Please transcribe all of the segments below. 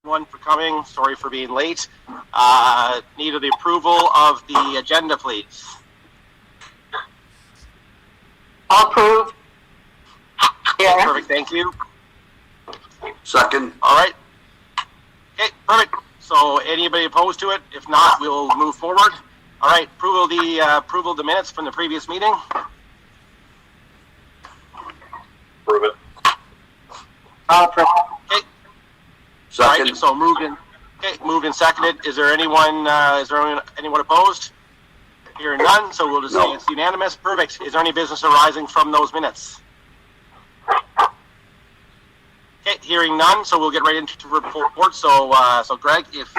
everyone for coming. Sorry for being late. Need the approval of the agenda, please. I'll approve. Yeah. Perfect, thank you. Second. All right. Okay, perfect. So anybody opposed to it? If not, we'll move forward. All right, approval of the minutes from the previous meeting. Approve it. I'll approve. Okay. Second. All right, so moved and seconded. Is there anyone opposed? Hearing none, so we'll just say it's unanimous. Perfect. Is there any business arising from those minutes? Okay, hearing none, so we'll get right into the report. So Greg, if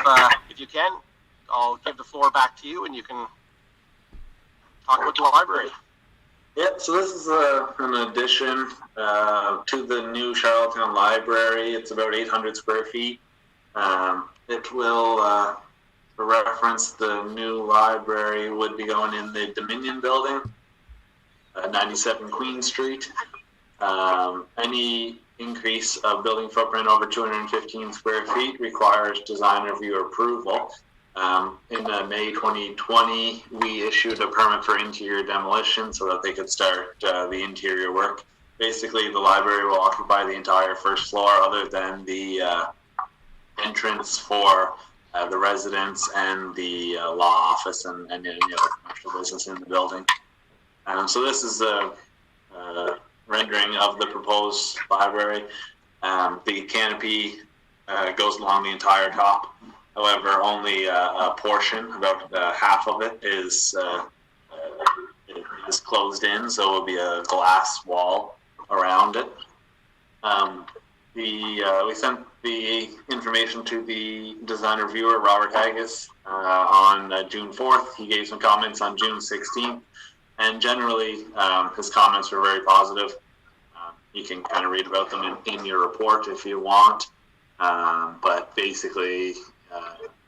you can, I'll give the floor back to you, and you can talk about the library. Yeah, so this is an addition to the new Charlottetown Library. It's about 800 square feet. It will, for reference, the new library would be going in the Dominion building, 97 Queen Street. Any increase of building footprint over 215 square feet requires design review approval. In May 2020, we issued a permit for interior demolition so that they could start the interior work. Basically, the library will occupy the entire first floor other than the entrance for the residents and the law office and any other commercial business in the building. So this is a rendering of the proposed library. The canopy goes along the entire top. However, only a portion, about half of it, is closed in, so it will be a glass wall around it. We sent the information to the design reviewer, Robert Haggis, on June 4th. He gave some comments on June 16th, and generally his comments were very positive. You can kind of read about them in your report if you want, but basically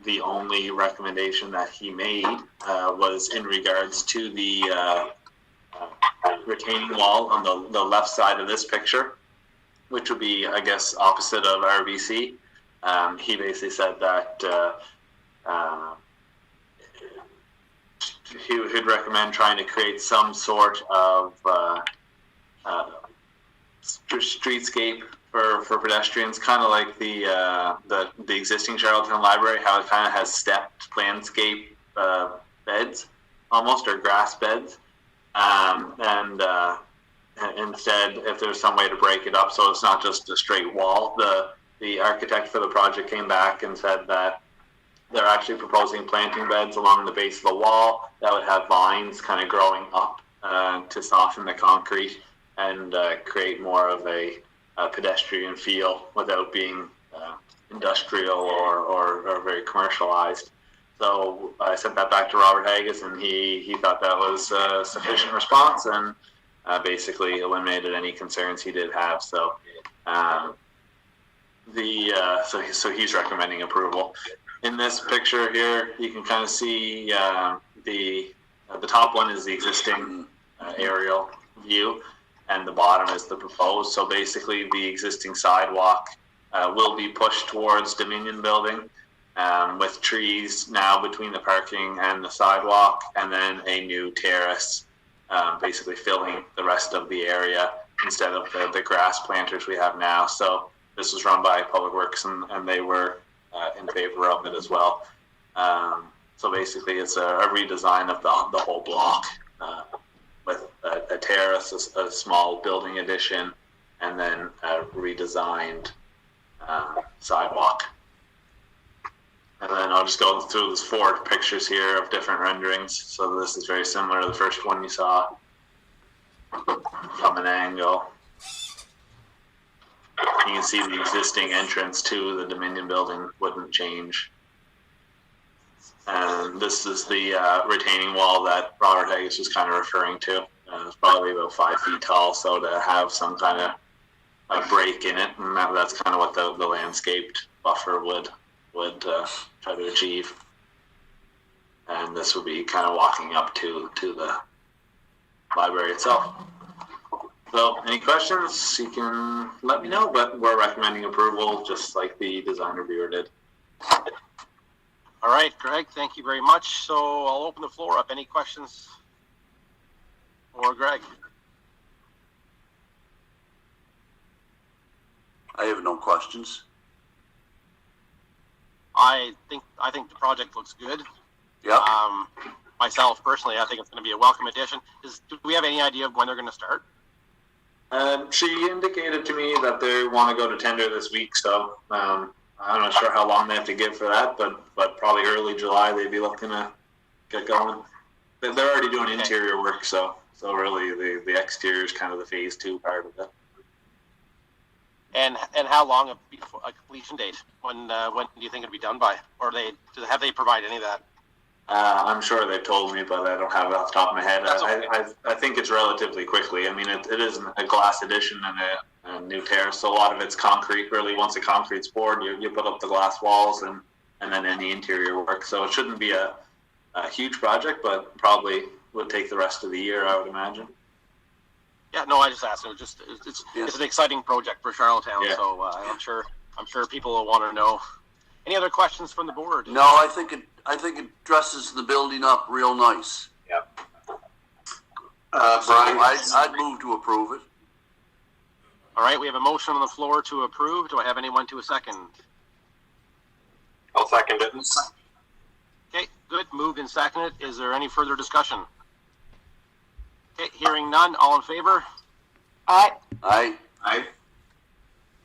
the only recommendation that he made was in regards to the retaining wall on the left side of this picture, which would be, I guess, opposite of RBC. He basically said that he would recommend trying to create some sort of streetscape for pedestrians, kind of like the existing Charlottetown Library, how it kind of has stepped landscape beds, almost, or grass beds, and instead, if there's some way to break it up so it's not just a straight wall. The architect for the project came back and said that they're actually proposing planting beds along the base of the wall that would have vines kind of growing up to soften the concrete and create more of a pedestrian feel without being industrial or very commercialized. So I sent that back to Robert Haggis, and he thought that was a sufficient response and basically eliminated any concerns he did have. So so he's recommending approval. In this picture here, you can kind of see the top one is the existing aerial view, and the bottom is the proposed. So basically the existing sidewalk will be pushed towards Dominion building with trees now between the parking and the sidewalk, and then a new terrace basically filling the rest of the area instead of the grass planters we have now. So this was run by Public Works, and they were in favor of it as well. So basically it's a redesign of the whole block with a terrace, a small building addition, and then a redesigned sidewalk. And then I'll just go through these 4 pictures here of different renderings. So this is very similar to the first one you saw from an angle. You can see the existing entrance to the Dominion building wouldn't change. And this is the retaining wall that Robert Haggis was kind of referring to. It's probably about 5 feet tall, so to have some kind of a break in it, and that's kind of what the landscaped buffer would try to achieve. And this would be kind of walking up to the library itself. So, any questions, you can let me know, but we're recommending approval, just like the design reviewer did. All right, Greg, thank you very much. So I'll open the floor up. Any questions for Greg? I have no questions. I think the project looks good. Yep. Myself personally, I think it's going to be a welcome addition. Do we have any idea of when they're going to start? She indicated to me that they want to go to tender this week, so I'm not sure how long they have to give for that, but probably early July they'd be looking to get going. They're already doing interior work, so really the exterior is kind of the phase 2 part of it. And how long a completion date? When do you think it'll be done by? Or have they provided any of that? I'm sure they've told me, but I don't have it off the top of my head. That's okay. I think it's relatively quickly. I mean, it is a glass addition and a new terrace, so a lot of it's concrete. Really, once the concrete's poured, you put up the glass walls and then any interior work. So it shouldn't be a huge project, but probably would take the rest of the year, I would imagine. Yeah, no, I just asked. It's an exciting project for Charlottetown, Yeah. so I'm sure people will want to know. Any other questions from the board? No, I think it dresses the building up real nice. Yep. Brian, I'd move to approve it. All right, we have a motion on the floor to approve. Do I have anyone to a second? I'll second it. Okay, good. Moved and seconded. Is there any further discussion? Okay, hearing none. All in favor? Aye. Aye.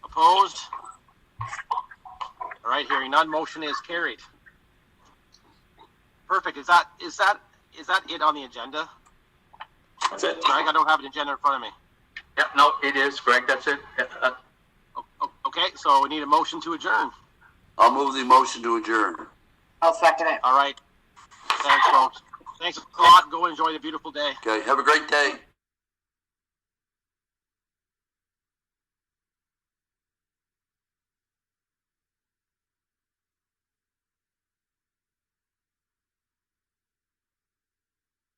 Opposed? All right, hearing none. Motion is carried. Perfect. Is that it on the agenda? That's it. Greg, I don't have an agenda in front of me. Yep, no, it is, Greg, that's it. Okay, so we need a motion to adjourn. I'll move the motion to adjourn. I'll second it. All right. Thanks, folks. Thanks a lot. Go enjoy the beautiful day. Okay, have a great day.